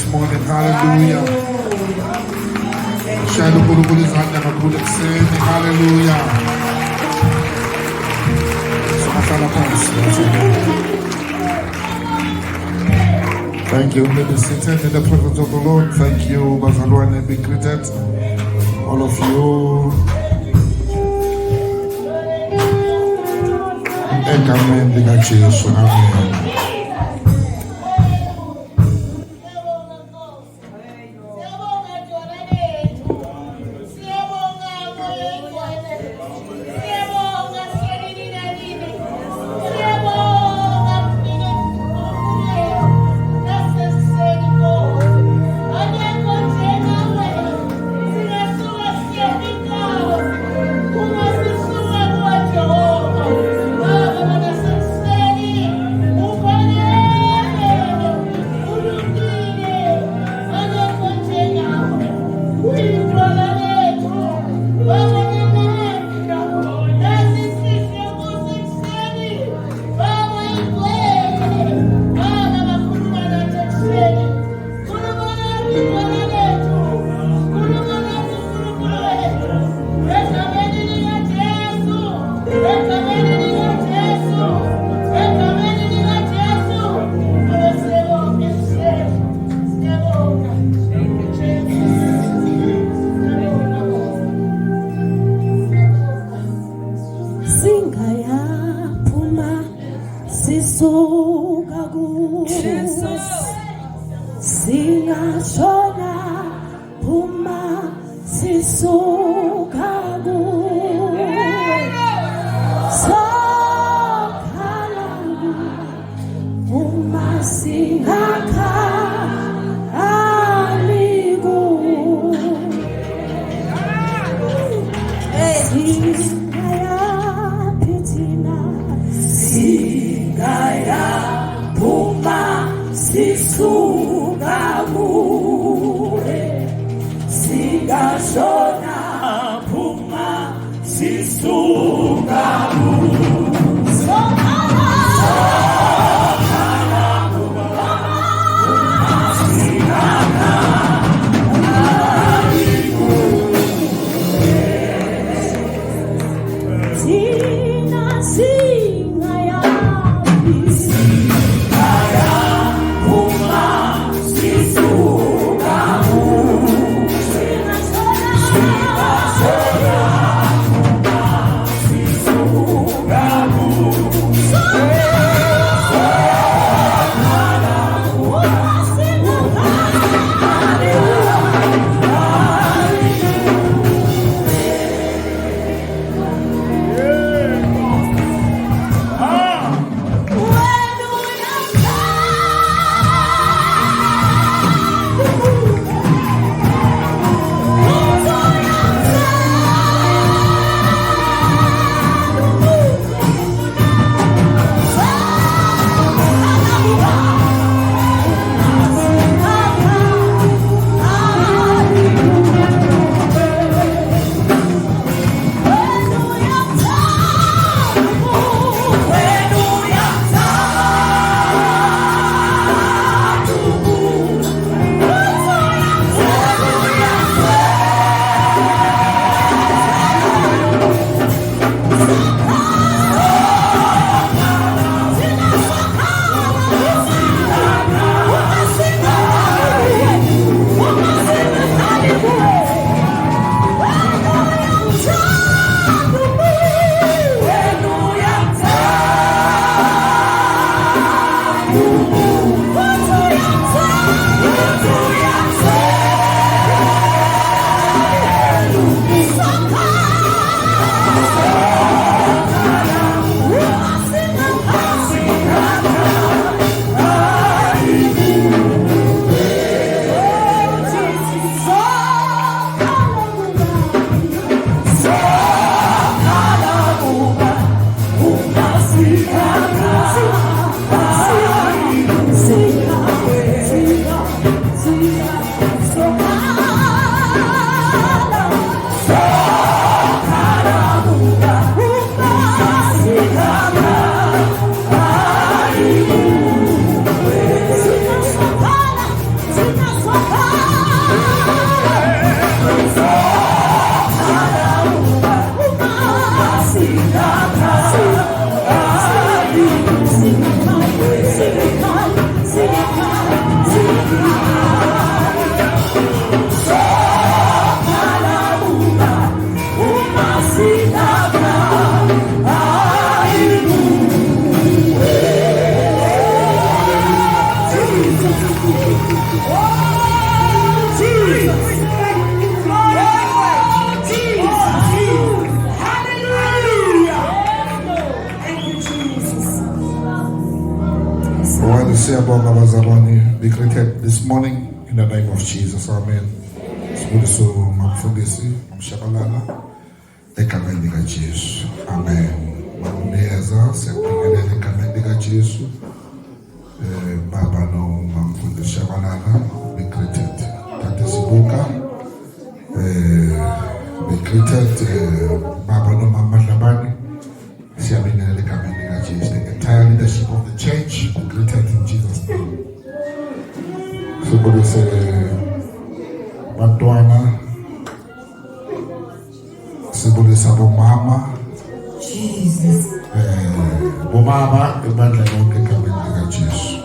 this morning. Hallelujah. Shall we put his hand and put it saying, hallelujah. Thank you. May be seated in the presence of the Lord. Thank you, Bazalwane, be greeted. All of you. Amen. See Siyabonga abazalwane, be greeted this morning in the name of Jesus. Amen. Sibuliso mafundisi mshabalala egameni lika Jesu. Amen. Mamneza siyabingelela egameni lika Jesu. Baba no mamfundisi shabalala, be greeted. Tate Sibuka, be greeted. Baba no mama Labani. Siyabingelela egameni lika Jesu. The entire leadership of the church, be greeted in Jesus' name. Somebody say, Bantwana, somebody say, Mama, Jesus, Mama, ibandla lonke egameni lika Jesu.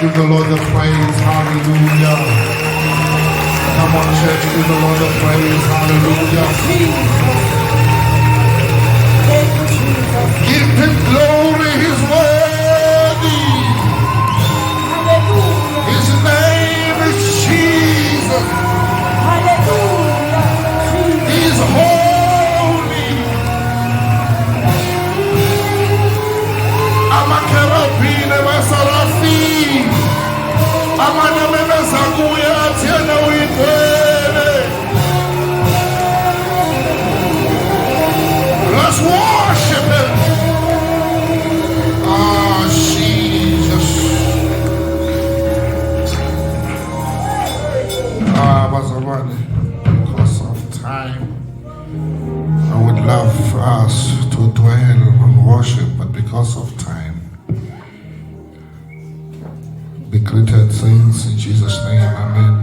give the Lord the praise. Hallelujah. Come on, church, give the Lord the praise. Hallelujah. Give him glory. He's worthy. His name is Jesus. He's holy. Amakerubim seraphim. Amanamena sakuya tiana witwele. Let's worship him. Ah, Jesus. Bazalwane, because of time, I would love us to dwell on worship, but because of time, be greeted, saints, in Jesus' name, amen.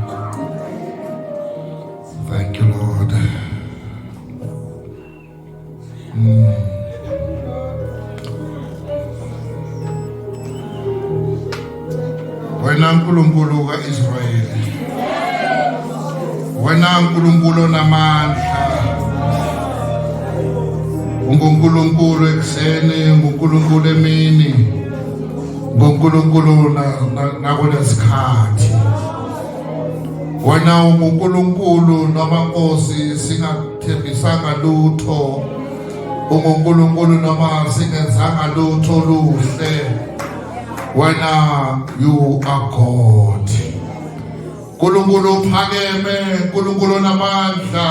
Thank you, Lord. Wena uNkulunkulu kaIsrayeli, wena uNkulunkulu namandla, unguNkulunkulu ekuseni, unguNkulunkulu emini, unguNkulunkulu nakulesikhathi. Wena unguNkulunkulu noma Nkosi singathembisanga lutho, unguNkulunkulu noma singenzanga lutho luhle. Wena, you are God. Nkulunkulu uphakeme, Nkulunkulu namandla.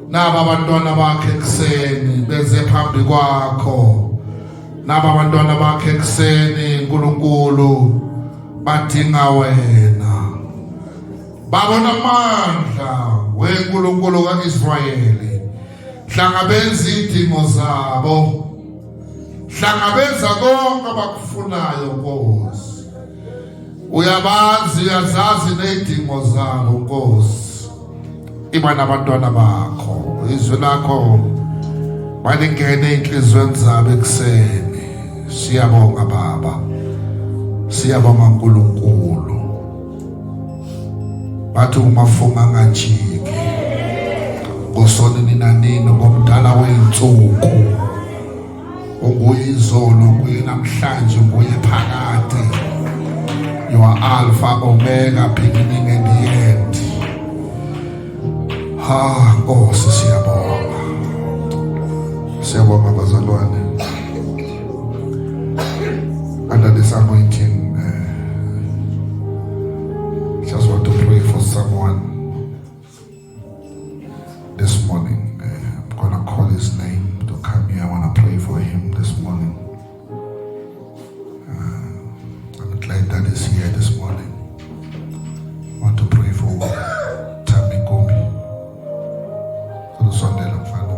Naba abantwana bakhe ekuseni beze phambi kwakho. Naba abantwana bakhe ekuseni, Nkulunkulu badinga wena. Babona amandla weNkulunkulu kaIsrayeli. Hlangabeza izidingo zabo. Hlangabeza konke abakufunayo Nkosi. Uyabazi, uyazazi nezidingo zabo Nkosi. Iba nabantwana bakho. Izwi lakho balingene ey'nhliziyweni zabo ekuseni. Siyabonga Baba. Siyabonga Nkulunkulu. Bathi umafunga ngajiki. Ngosonini nanini ngomdala wey'nsuku. Unguye izolo, unguye namhlanje, unguye phakade. You are Alpha, Omega, beginning and the end. Nkosi siyabonga. Siyabonga bazalwane. Under this anointing, just want to pray for someone this morning. I'm gonna call his name to come here. I want to pray for him this morning. I'm glad that is here this morning. I want to pray for Tammy Gomi. For the Sunday long Father. I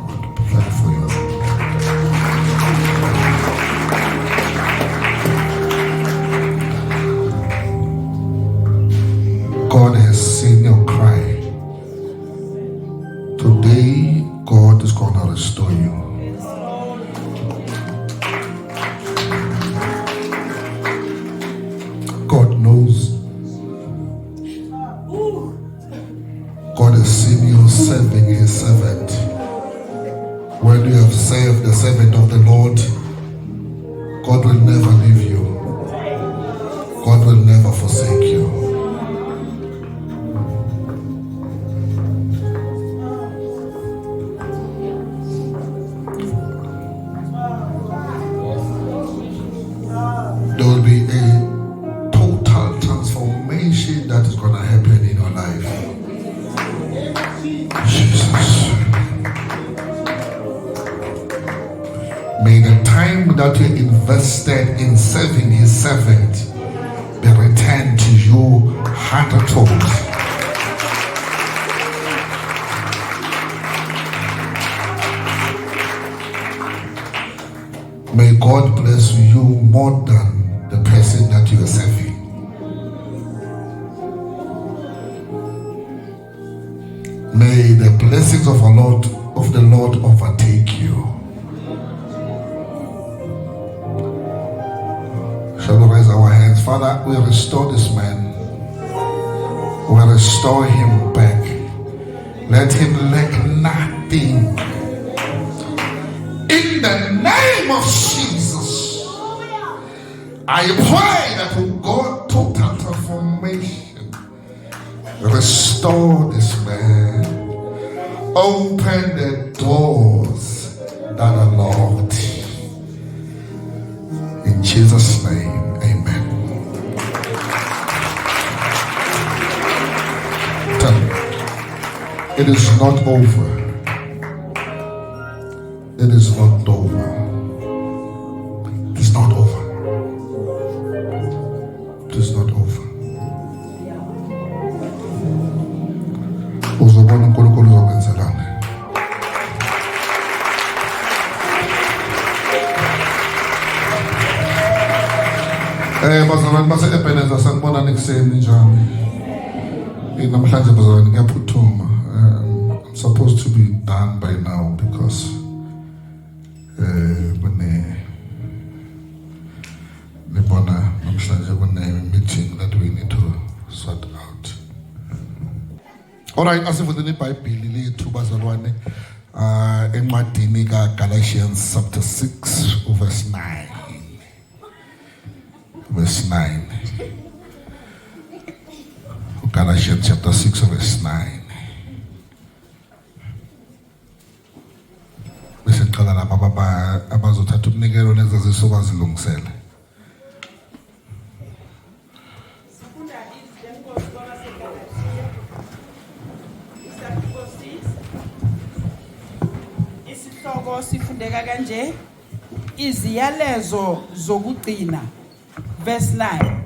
want to pray for you. God has seen your cry. Today, God is going to restore you. God knows. God has seen you serving his servant. When you have served the servant of the Lord, God will never leave you. God will never forsake you. There will be a total transformation that is going to happen in your life. Jesus. May the time that you invested in serving his servant be returned to you hundredfold. May God bless you more than the person that you are serving. May the blessings of the Lord overtake you. Father, we restore this man. We restore him back. Let him lack nothing. In the name of Jesus, I pray that we go total transformation. Restore this man. Open the doors that are locked. In Jesus' name, amen. Tell me, it is not over. It is not over. It is not over. It is not over. Uzobona uNkulunkulu uzokwenzelani. Bazalwane base-Ebenezer sanibona nikuseni njani. Namhlanje bazalwane ngiyaphuthuma. I'm supposed to be done by now because nibona namhlanje kune-meeting that we need to sort out. Alright, asivuleni iBhayibheli lethu bazalwane encwadini kaGalatians chapter 6 verse 9. Verse 9. Galatians chapter 6 verse 9. Bese ngiqala lapha abazothatha umnikelo nezaziso bazilungisele. Isihloko sifundeka kanje, iziyalezo zokugcina. Verse 9.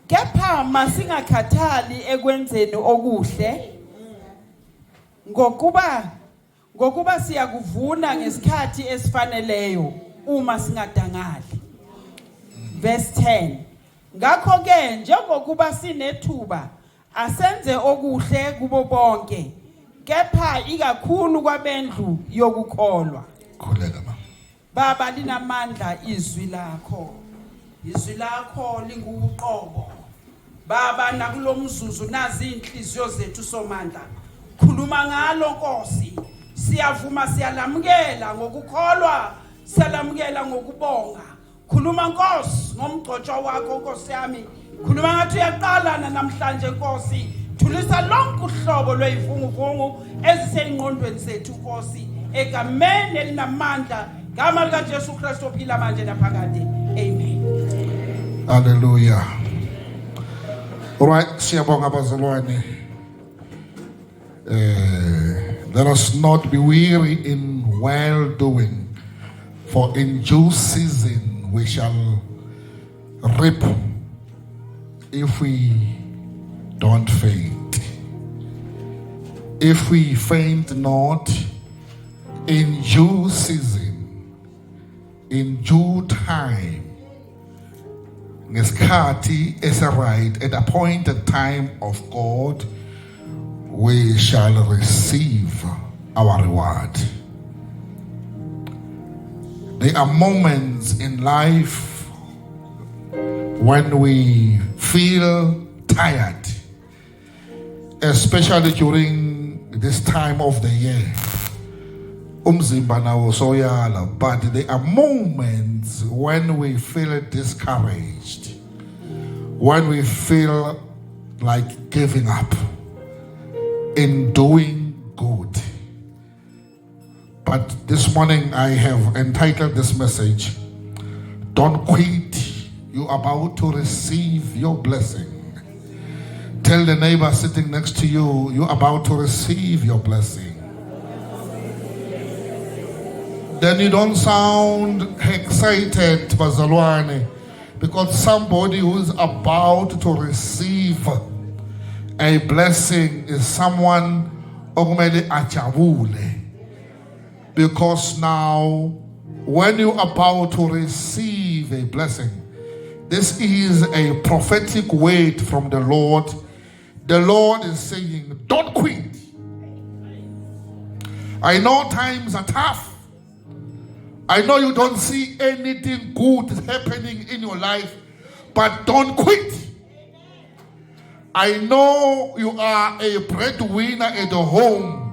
Kepha masingakhathali ekwenzeni okuhle ngokuba siyakuvuna ngesikhathi esifaneleyo uma singadangali. Verse 10. Ngakho ke njengokuba sinethuba asenze okuhle kubo bonke, kepha ikakhulu kwabendlu yokukholwa. Khuleka mama. Baba linamandla izwi lakho. Izwi lakho linguqobo. Baba nakulomzuzu nazi inhliziyo zethu somandla. Khuluma ngalo Nkosi. Siyavuma siyalamukela ngokukholwa, siyalamukela ngokubonga. Khuluma Nkosi ngomgcotsho wakho Nkosi yami. Khuluma ngathi uyaqalana namhlanje Nkosi. Thulisa lonke uhlobo lwezivunguvungu ezisengqondweni zethu Nkosi. Egameni elinamandla ngama lika Jesu Kristu ophila manje naphakade. Amen. Hallelujah. Alright, siyabonga bazalwane. Let us not be weary in well doing, for in due season we shall reap if we don't faint. If we faint not, in due season, in due time, ngesikhathi esiright, at appointed time of God, we shall receive our reward. There are moments in life when we feel tired, especially during this time of the year. Umzimba nawo soyala, but there are moments when we feel discouraged, when we feel like giving up in doing good. But this morning I have entitled this message, Don't Quit, You're About to Receive Your Blessing. Tell the neighbor sitting next to you, you're about to receive your blessing. Then you don't sound excited, bazalwane, because somebody who is about to receive a blessing is someone okumele ajabule. Because now, when you're about to receive a blessing, this is a prophetic word from the Lord. The Lord is saying, don't quit. I know times are tough. I know you don't see anything good happening in your life, but don't quit. I know you are a breadwinner at the home.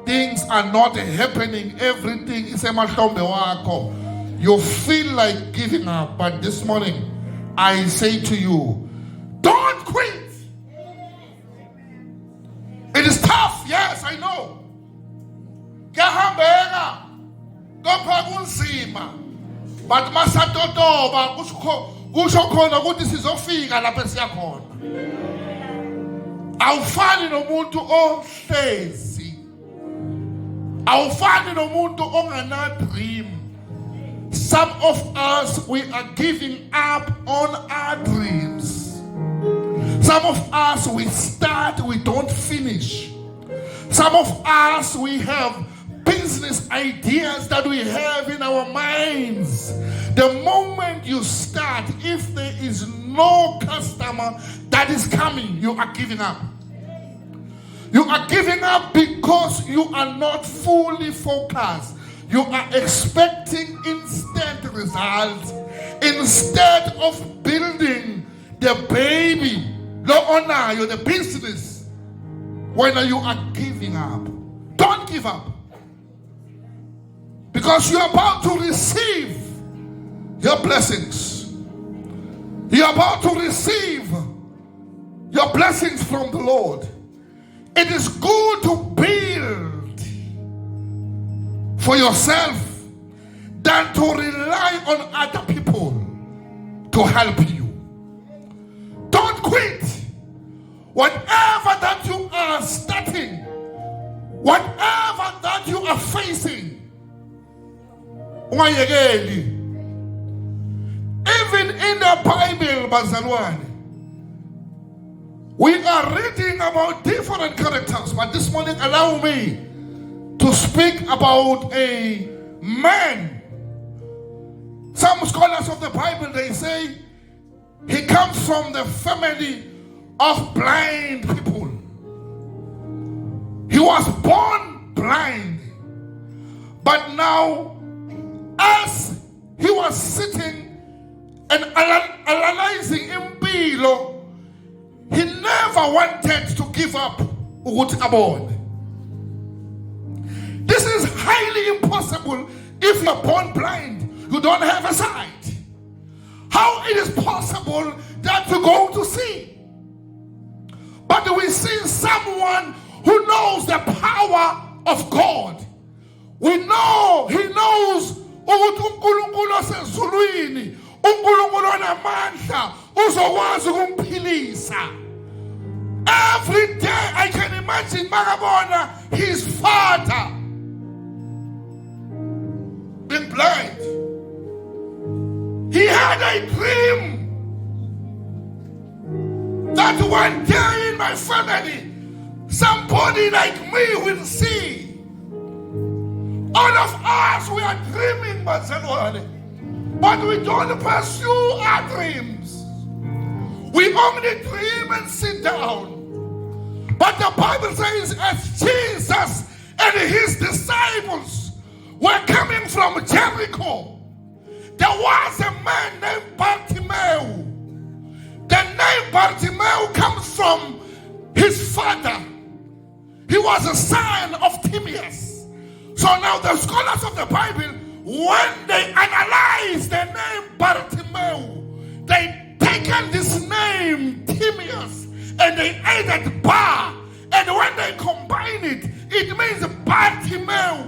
Things are not happening. Everything is emahlombe wakho. You feel like giving up, but this morning I say to you, don't quit. It is tough, yes, I know. Kuyahambeka, kopha kunzima. But masatotoba kusho khona ukuthi sizofika lapha siya khona. Awufani nomuntu ohlezi. Awufani nomuntu ongana dream. Some of us, we are giving up on our dreams. Some of us, we start, we don't finish. Some of us, we have business ideas that we have in our minds. The moment you start, if there is no customer that is coming, you are giving up. You are giving up because you are not fully focused. You are expecting instant results instead of building the baby, the honor, the business. When you are giving up, don't give up. Because you are about to receive your blessings. You are about to receive your blessings from the Lord. It is good to build for yourself than to rely on other people to help you. Don't quit. Whatever that you are starting, whatever that you are facing, even in the Bible, bazalwane, we are reading about different characters, but this morning allow me to speak about a man. Some scholars of the Bible, they say he comes from the family of blind people. He was born blind, but now as he was sitting and analyzing impilo, he never wanted to give up ukuthi abone. This is highly impossible if you're born blind. You don't have a sight. How it is possible that you're going to see? But we see someone who knows the power of God. We know, he knows ukuthi uNkulunkulu osezulwini, uNkulunkulu onamandla uzokwazi ukumphilisa. Every day I can imagine Magabona, his father, being blind. He had a dream that one day in my family, somebody like me will see. All of us, we are dreaming, but we don't pursue our dreams. We only dream and sit down. But the Bible says as Jesus and his disciples were coming from Jericho, there was a man named Bartimaeus. The name Bartimaeus comes from his father. He was a son of Timaeus. So now the scholars of the Bible, when they analyze the name Bartimaeus, they taken this name Timaeus and they added Bar, and when they combine it, it means Bartimaeus.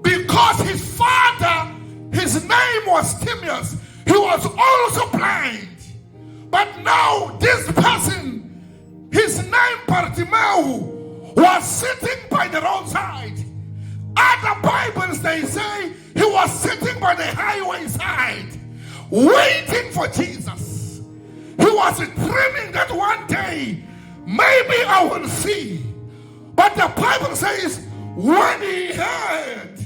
Because his father, his name was Timaeus, he was also blind. But now this person, his name Bartimaeus, was sitting by the roadside. Other Bibles, they say he was sitting by the highway side, waiting for Jesus. He was dreaming that one day, maybe I will see. But the Bible says, when he heard,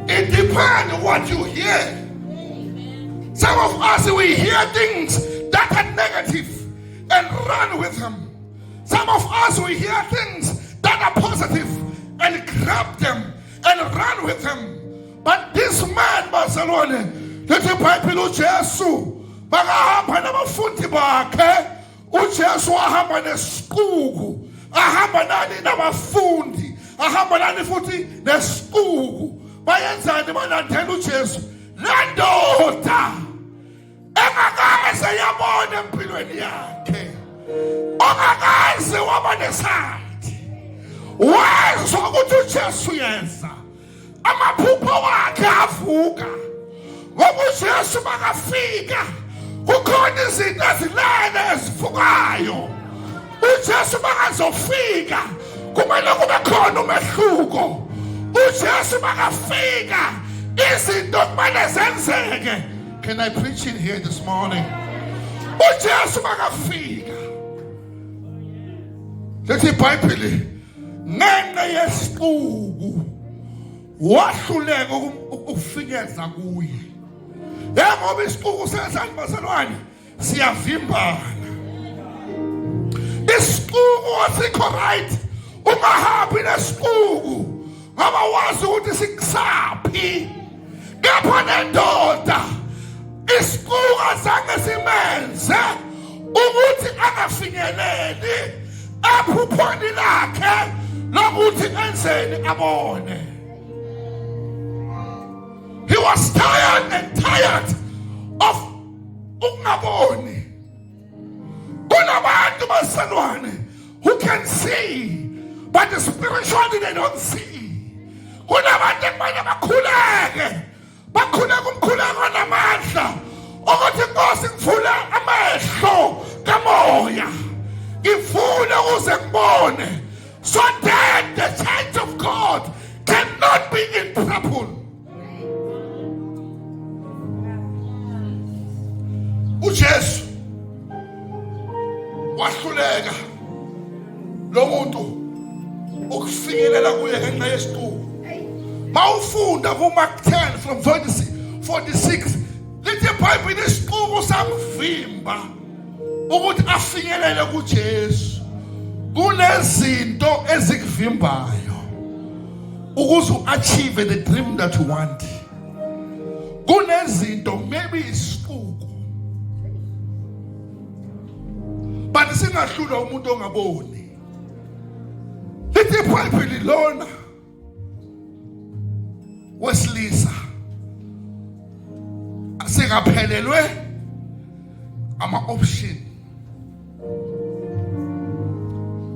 it depends on what you hear. Some of us, we hear things that are negative and run with them. Some of us, we hear things that are positive and grab them and run with him. But this man, bazalwane, lithi iBhayibheli uJesu bakahamba nabafundi bakhe. uJesu ahamba nesiquku, ahamba nani nabafundi, ahamba nani futhi nesiquku. Bayenzani balandela uJesu? Le ndoda engakaze yabona empilweni yakhe, ongakaze waba nesathi, wezwa ukuthi uJesu yenza, amaphupho wakhe avuka. Ngoba uJesu makafika kukhona izinto ezilele ezivukayo. uJesu makazofika kumele kube khona umehluko. uJesu makafika izinto kumele zenzeke. Can I preach in here this morning? uJesu makafika, lithi iBhayibheli ngenxa yesiquku wahluleka ukufikeza kuye. Ngoba isiquku senzani bazalwane? Siyavimbana. Isiquku asikho right, ungahambi nesiquku ngoba wazi ukuthi sikusaphi. Kepha nendoda isiquku azange simenze ukuthi angafinyeleli ephuphweni lakhe lokuthi enzeni abone. He was tired of ungaboni. Kunabantu bazalwane who can see, but spiritually they don't see. Kunabantu ekumele bakhuleke umkhuleko namandla ukuthi Nkosi ngivule amehlo kamoya, ngivule ukuze ngibone. So that the church of God cannot be in trouble. uJesu wahluleka lo muntu ukufikelela kuye ngenxa yesiqubu. Mawufunda kuMark 10 from 46, lithi iBhayibheli isiqubu samvimba ukuthi afinyelele kuJesu. Kunezinto ezikuvimbayo ukuze uachieve the dream that you want. Kunezinto maybe isiqubu, but singahlula umuntu ongaboni. Lithi iBhayibheli lona wesilisa singaphelelwe ama option.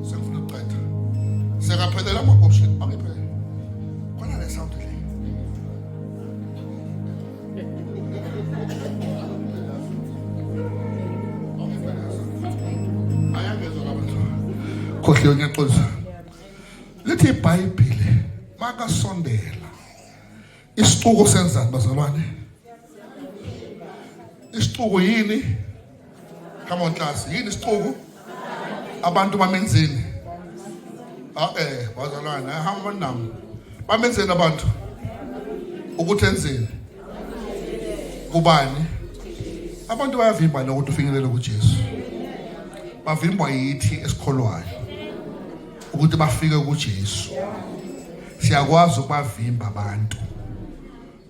Sengifuna ukuqeda. Singaphelelwe ama option. Akuphele. Khona le sound le. Khohliwe ngeqoza. Lithi iBhayibheli makasondela isiquku senzani bazalwane? Isiquku yini? Come on class, yini isiquku? Abantu bamenzeni? Bazalwane, hamba nami. Bamenzeni abantu? Ukuthi enzeni? Kubani? Abantu bayavimba ukuthi ufinyelele kuJesu. Bavimbwa yithi esikholwayo ukuthi bafike kuJesu. Siyakwazi ukubavimba abantu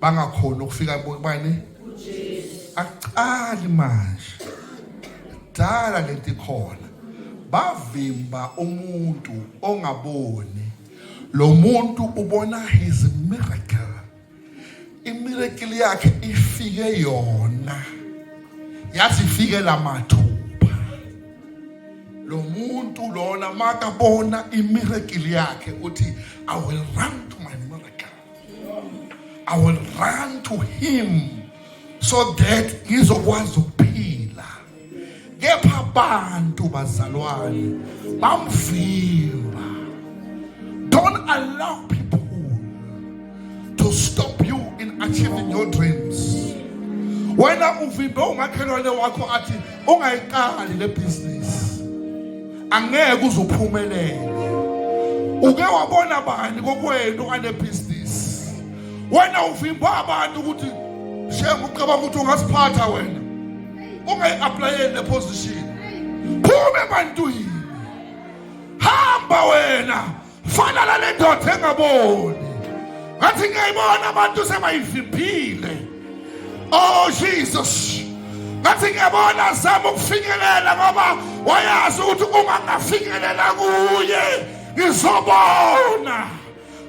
bangakhona ukufika kubani kuJesu. Aqali manje dala lento ikhona, bavimba umuntu ongaboni. Lo muntu ubona his miracle, imiracle yakhe ifike yona, yathi ifike la mathupha. Lo muntu lona makabona imiracle yakhe uthi I will run to my miracle, I will run to him so that ngizokwazi ukuphila. Kepha abantu bazalwane bamvimba. Don't allow people to stop you in achieving your dreams. Wena uvimbe umakhelwane wakho athi ungayiqali le business, angeke uzophumelela. Uke wabona bani kokwenu ane business? Wena uvimba abantu ukuthi shenge ucabanga ukuthi ungasiphatha wena, ungayi-applyeli le position. Phume ebantwini, hamba wena, fana nale ndoda engaboni. ngathi ngiyayibona abantu sebayivimbile. Oh Jesus, ngathi ngiyabona zama ukufinyelela ngoba wayazi ukuthi uma ngafikelela kuye ngizobona.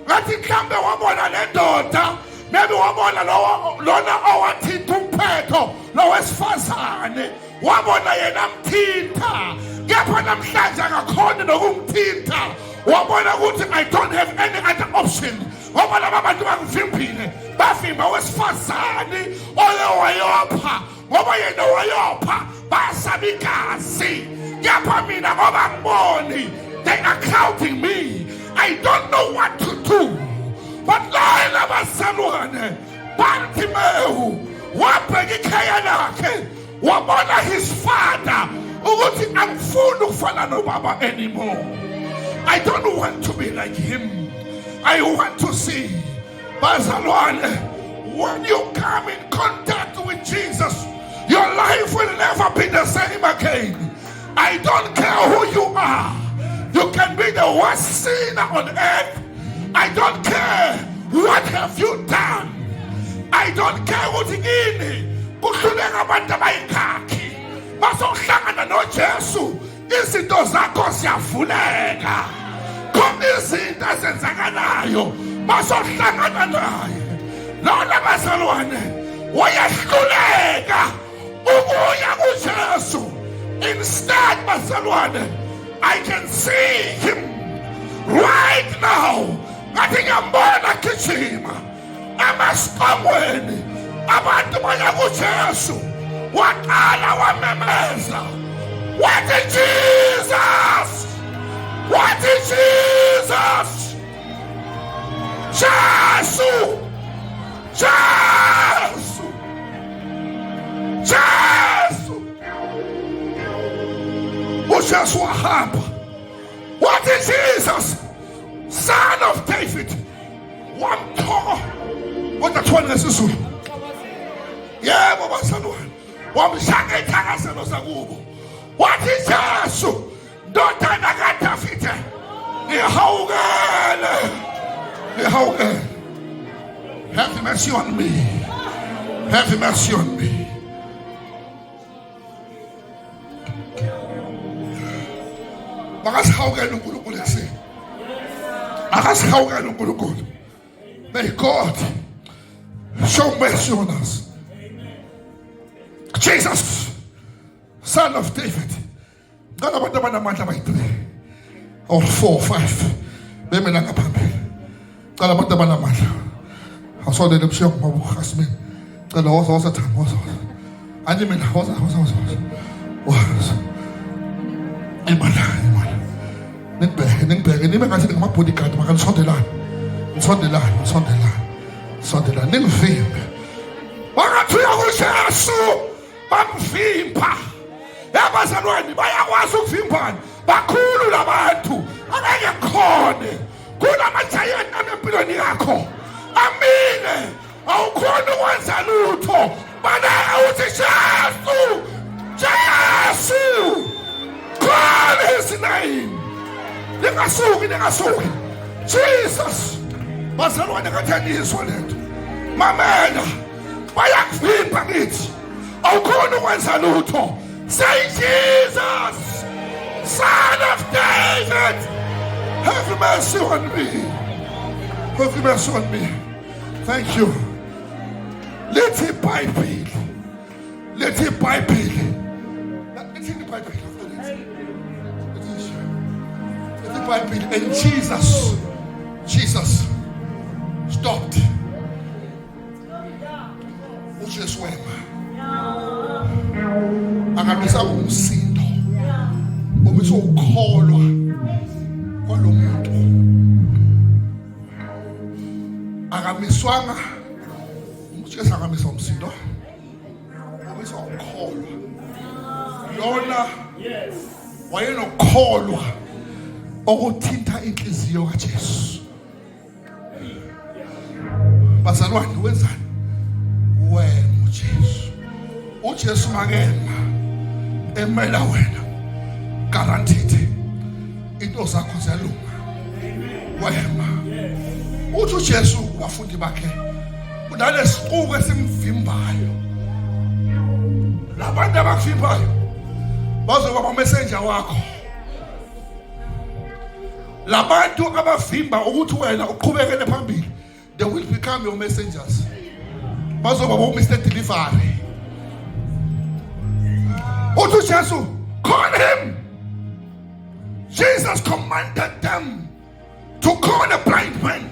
Ngathi mhlambe wabona le ndoda, maybe wabona lona owathinta umphetho lowesifazane, wabona yena mthinta, kepha namhlanje akakhona nokumthinta. Wabona ukuthi I don't have any other option. Ngoba laba bantu bangivimbile, bavimba owesifazane oyowayopha, ngoba yena wayopha basaba igazi. Kepha mina ngoba ngiboni, they are counting me. I don't know what to do. But Lord, abazalwane Bartimaeus wabheka ikhaya lakhe, wabona his father ukuthi angifuni ukufana nobaba anymore. I don't want to be like him. I want to see. Bazalwane, when you come in contact with Jesus, your life will never be the same again. I don't care who you are. You can be the worst sinner on earth. I don't care what have you done. I don't care what ini. Kuhluleka abantu abayikhakhi. Basohlangana noJesu, izinto zakho siyavuleka. Khona izinto ezenzakalayo basohlangana naye. Lona bazalwane wayehluleka ukuya kuJesu. Instead, bazalwane, I can see him right now. Ngathi ngiyambona gijima emasiqongweni, abantu baya kuJesu, waqala wamemeza, wathi Jesus, wathi Jesus, Jesu, Jesu, Jesu. uJesu wahamba, wathi Jesus, Son of David, wamthoka kodwa ngesizulu. Yebo bazalwane, wamshaka ithakazelo zakubo, wathi Jesu, ndodana kaDavide, ngihawukele, ngihawukele. Have mercy on me, have mercy on me. Makasihawukele uNkulunkulu ekseni, makasihawukele uNkulunkulu. May God show mercy on us. Jesus, Son of David. Ngala abantu abanamandla abayi-3 or 4 or 5 bemela ngaphambili. Ngala abantu abanamandla. Asondele ebusuku mabukhasimi. Ngala woza thamba woza. Anje mina woza. Imala. Ningibheke nibe ngathi ngamabodyguard makanisondelane. Sondelane. Ningivimbe. Wangathi uyakuJesu bamvimba. Abazalwane bayakwazi ukuvimbana. Bakhulu labantu angeke khone. Kunamajayana empilweni yakho. Amine. Awukhona ukwenza lutho. Baleka uthi Jesu. Call his name. Ningasuki. Jesus. Bazalwane kathandiswa lento. Mamela. Bayakuvimba ngithi. Awukhona ukwenza lutho. Say Jesus, Son of David, have mercy on me. Have mercy on me. Thank you. Let it Bible. And Jesus stopped. uJesu wema akamisa umsindo obese ukholwa kwalomuntu, akamiswanga uJesu akamisa umsindo obese ukholwa lona wayenokholwa okuthinta inhliziyo kaJesu. Bazalwane wenzani? Wena uJesu makema emela wena, guaranteed into zakho ziyalunga. Wema uthi uJesu kubafundi bakhe unalesiquko esimvimbayo. Labantu abakuvimbayo bazoba ama-messenger wakho. Labantu abavimba ukuthi wena uqhubekele phambili, they will become your messengers. Bazoba bo-Mr. Delivery. Uthi uJesu, call him. Jesus commanded them to call a blind man.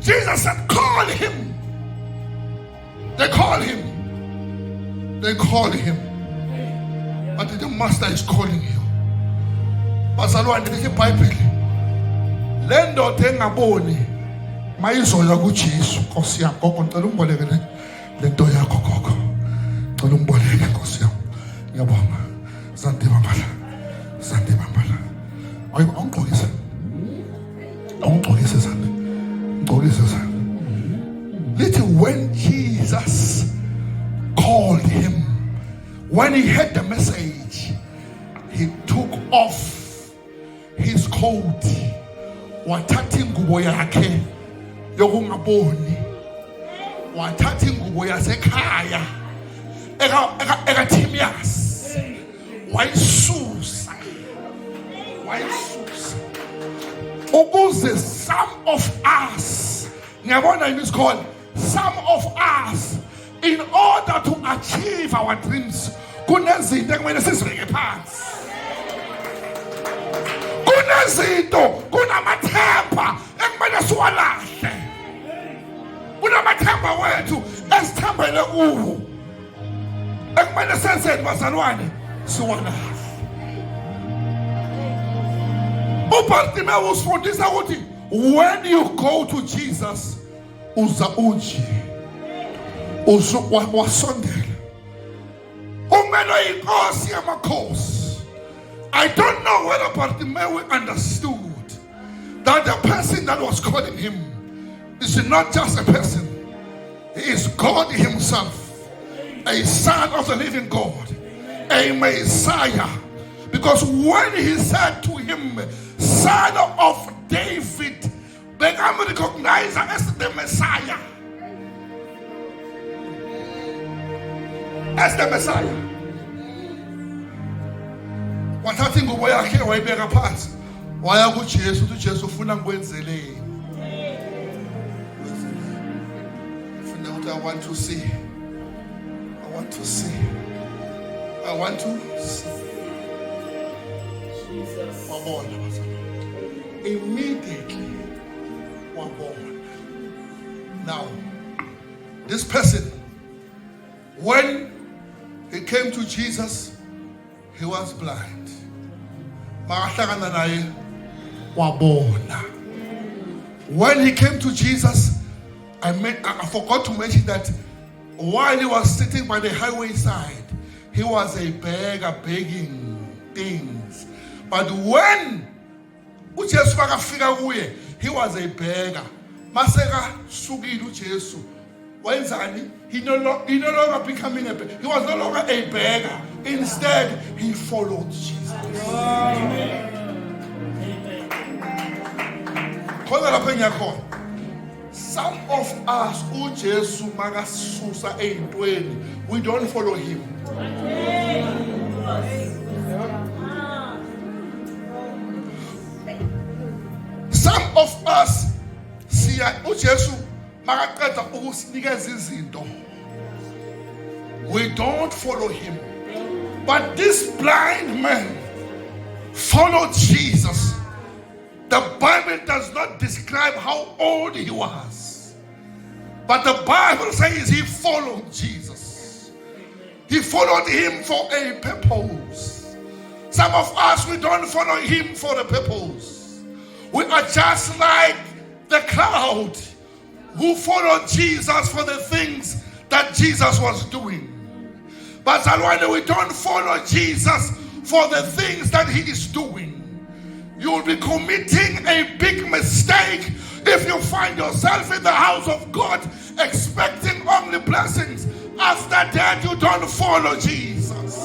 Jesus said, call him. They call him. They call him. But the master is calling you. Bazalwane lithi iBhayibheli, le ndoda engaboni mayizoya kuJesu. Nkosi yami gogo, ngicela ungiboleke le nto yakho gogo. Ngicela ungiboleke Nkosi yami. Ngiyabonga. Sante bambala. Sante bambala. Awungigqokise. Awungigqokise sante. Ngigqokise sante. Lithi when Jesus called him, when he heard the message, he took off his coat, wathatha ingubo yakhe yokungaboni, wathatha ingubo yasekhaya ekaThimias, wayisusa ukuze some of us, ngiyabona yini isikole, some of us, in order to achieve our dreams, kunezinto ekumele sizibeke phansi. Kunezinto, kunamathemba ekumele siwalahle. Kunamathemba wethu esithembele kuwo, ekumele senzeni bazalwane, siwalahle. uBartimaeus usifundisa ukuthi when you go to Jesus, uza unje, wasondela. Umelo inkosi yamakhosi. I don't know whether Bartimaeus understood that the person that was calling him is not just a person. He is God himself, a son of the living God, a Messiah. Because when he said to him, son of David, become recognized as the Messiah. As the Messiah. Wathatha ingubo yakhe wayibeka phansi, waya kuJesu, uthi Jesu ufuna ngikwenzeleni. Ufuna ukuthi I want to see. I want to see. I want to see. Jesus. Wabona bazalwane. Immediately wabona. Now, this person, when he came to Jesus, he was blind. Makahlangana naye wabona. When he came to Jesus, I forgot to mention that while he was sitting by the highway side, he was a beggar begging things. But when uJesu bakafika kuye, he was a beggar. Maseka sukile uJesu. Wenzani? He no longer becoming a beggar. He was no longer a beggar. Instead, he followed Jesus. Amen. Some of us, uJesu makasusa eyintweni, we don't follow him. Some of us, uJesu makaqeda ukusinikeza izinto, we don't follow him. But this blind man followed Jesus. The Bible does not describe how old he was, but the Bible says he followed Jesus. He followed him for a purpose. Some of us, we don't follow him for a purpose. We are just like the crowd who followed Jesus for the things that Jesus was doing. But we don't follow Jesus for the things that he is doing. You will be committing a big mistake if you find yourself in the house of God expecting only blessings. After that, you don't follow Jesus.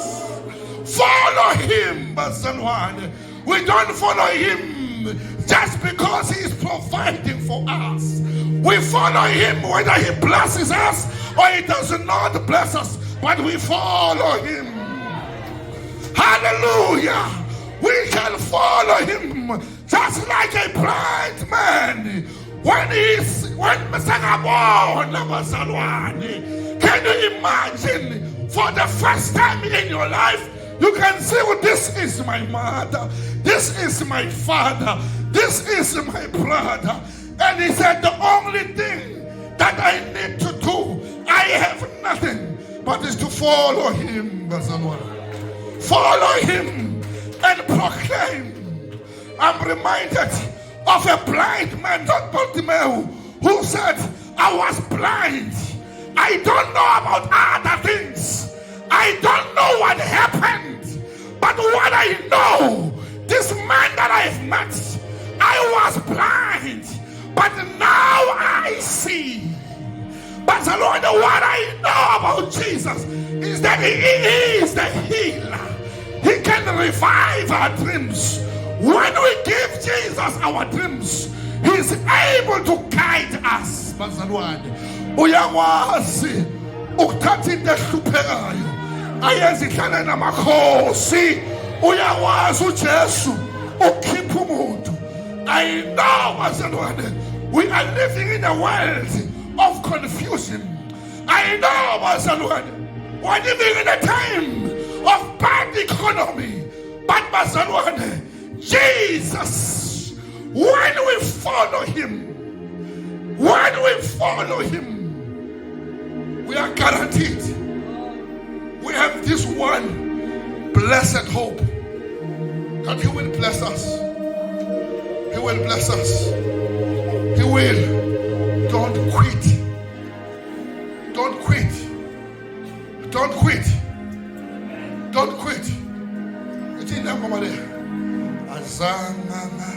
Follow him, Basanwane. We don't follow him just because he is providing for us. We follow him whether he blesses us or he does not bless us, but we follow him. Hallelujah. We can follow him just like a blind man. When can you imagine for the first time in your life, you can say, well, this is my mother, this is my father, this is my brother. And he said, the only thing that I need to do, I have nothing, but is to follow him. Follow him and proclaim. I'm reminded of a blind man, not Bartimaeus, who said, I was blind. I don't know about other things. I don't know what happened. But what I know, this man that I've met, I was blind, but now I see. But the Lord, what I know about Jesus is that he is the healer. He can revive our dreams. When we give Jesus our dreams, he's able to guide us. Uyakwazi ukuthatha into ehluphekayo ayenza ihlale namakhosi. Uyakwazi uJesu ukukhipha umuntu. I know, bazalwane, we are living in a world of confusion. I know, bazalwane, we're living in a time of bad economy. But bazalwane, Jesus, when we follow him, we are guaranteed. We have this one blessed hope that he will bless us. He will bless us. He will. Don't quit. Don't quit. Don't quit. Don't quit. It's in there, Mama there. Azanganga.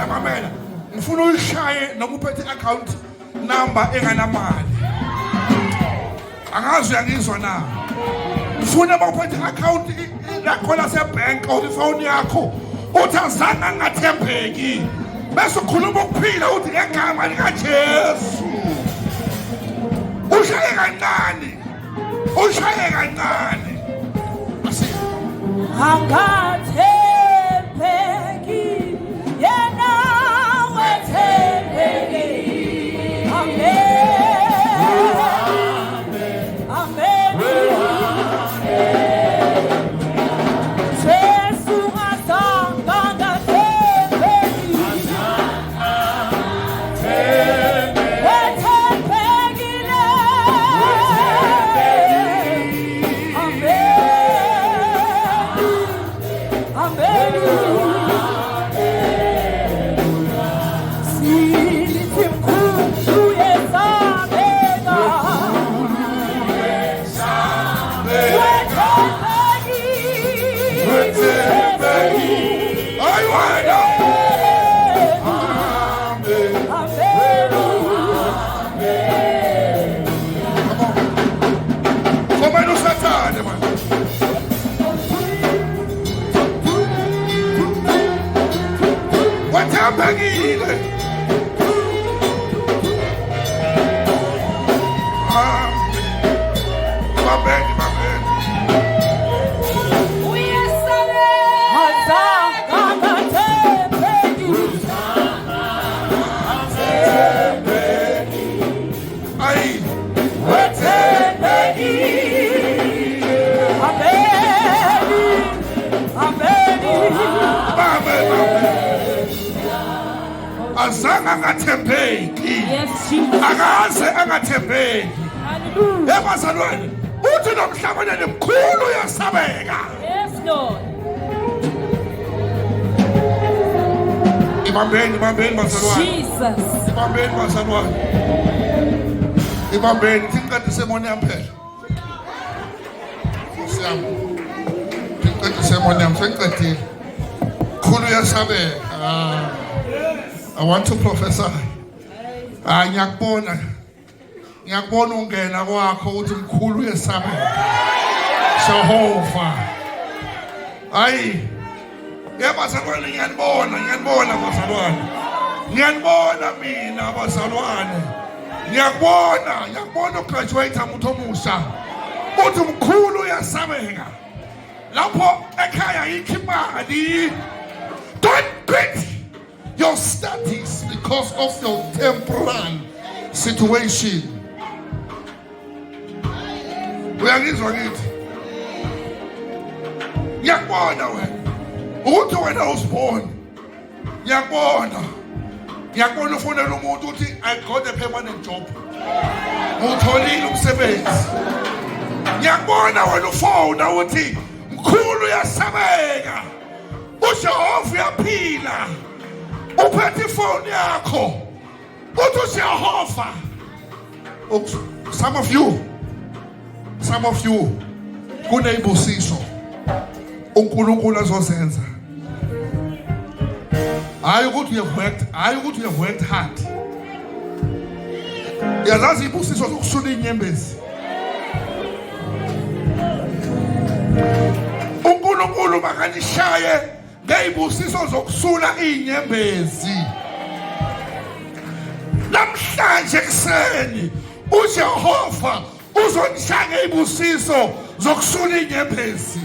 Mamela. Mfuna uyishaye noma uphethe account number enganamali. Angazi uyangizwa na. Mfuna uphethe account lakho lasebank or ifone yakho. Uthi azange ngathembeki. Bese ukhuluma ukuphila uthi ngegama lika Jesu. Ushaye kancane. Ushaye kancane. Asi. azange angathembeki. Yes, Jesus. Akaze angathembeki. Hallelujah. Bazalwane, uthi nomhlabane mkhulu uyasabeka. Yes, Lord. Ibambeni bazalwane. Jesus. Ibambeni bazalwane. Ibambeni tinqede semoni yaphela. Siyam. Tinqede semoni yam senqedile. Khulu uyasabeka. I want to prophesy. Ngiyakubona ungena kwakho uthi mkhulu uyasabeka. Jehova. Hayi. Bazalwane ngiyanibona bazalwane. Ngiyanibona mina bazalwane. Ngiyakubona ugraduate umuntu omusha. Uthi mkhulu uyasabeka. Lapho ekhaya yikho imali. Don't quit your studies because of your temporal situation. Uyangizwa ngithi? Ngiyakubona wena. Uthi wena usibona. Ngiyakubona ufonela umuntu uthi I got a permanent job. Utholile umsebenzi. Ngiyakubona wena ufona uthi mkhulu uyasabeka. uJehova uyaphila. Uphethe ifoni yakho. Uthi uJehova. Some of you kuneyibusiso uNkulunkulu azozenza. Hayi ukuthi you have worked hard. Yazazi ibusiso zokusula inyembezi. uNkulunkulu bakanishaye ngeyibusiso zokusula inyembezi. Namhlanje kuseni uJehova uzonishaya ngeyibusiso zokusula inyembezi.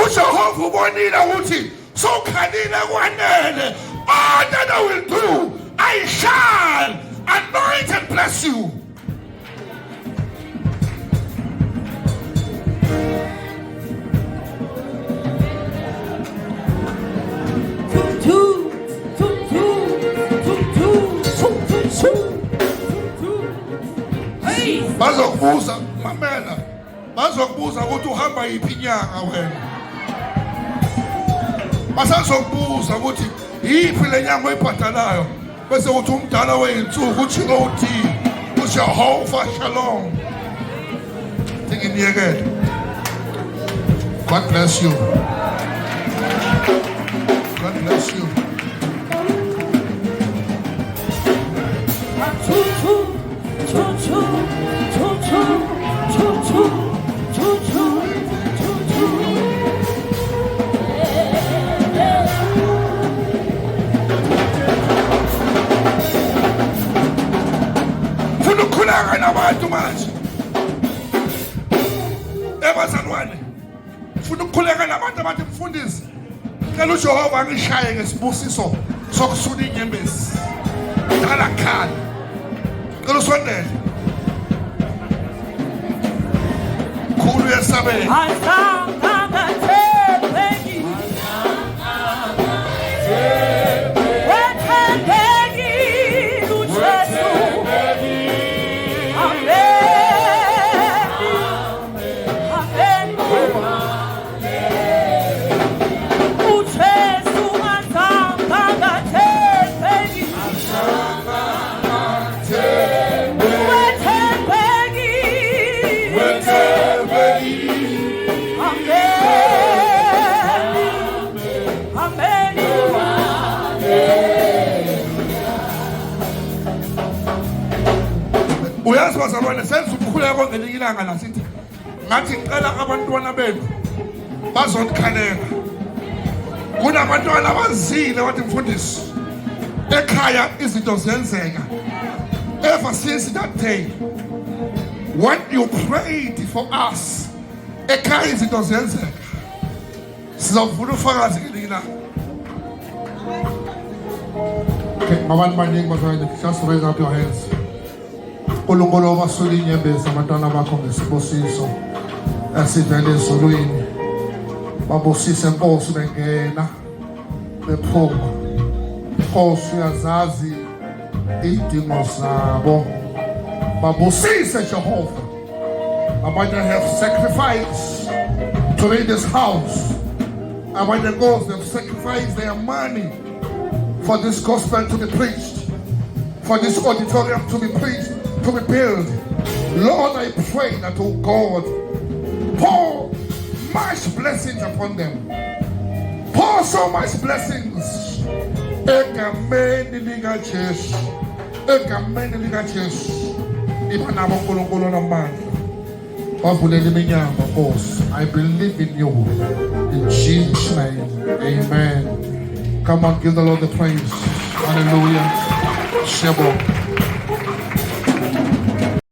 uJehova ubonile ukuthi sokhalile kwanele. All that I will do, I shall anoint and bless you. Bazokubuza mamela. Bazokubuza ukuthi uhamba yiphi inyanga wena. Basazokubuza ukuthi yiphi le nyanga oyibhadalayo. Bese uthi umdala weyinsuku uthi uthi uJehova Shalom. Ngiyekele. God bless you. God bless you. Funa ukukhuleka nabantu manje. Bazalwane. Funa ukukhuleka nabantu abathi mfundisi. Ngicela uJehova angishaye ngesibusiso sokusula inyembezi. Khala khala. Ngicela usondele. Khulu uyasabeka. Uyazi bazalwane senza ukukhuleka ngelinye ilanga la sithi ngathi ngicela abantwana benu bazondikhalela. Kunabantwana abazile bathi mfundisi ekhaya izinto zenzeka. Ever since that day when you prayed for us ekhaya izinto zenzeka. Sizavula ufakazi ngelinye ilanga. Okay, abantu baningi bazalwane, just raise up your hands. uNkulunkulu obasula inyembezi abantwana bakho ngesibusiso esivela ezulwini. Babusise Nkosi bengena bephuma. Nkosi uyazazi iy'dingo zabo. Babusise Jehova. Abanye have sacrificed to read this house. Abanye goes, they've sacrificed their money for this gospel to be preached, for this auditorium to be preached, to be built. Lord, I pray that, oh God, pour much blessings upon them. Pour so much blessings. Egameni lika Jesu. Egameni lika Jesu. Ipanabo nkulunkulu namandla. Wavulele iminyango Nkosi. I believe in you. In Jesus' name. Amen. Come on, give the Lord the praise. Hallelujah. Shebo.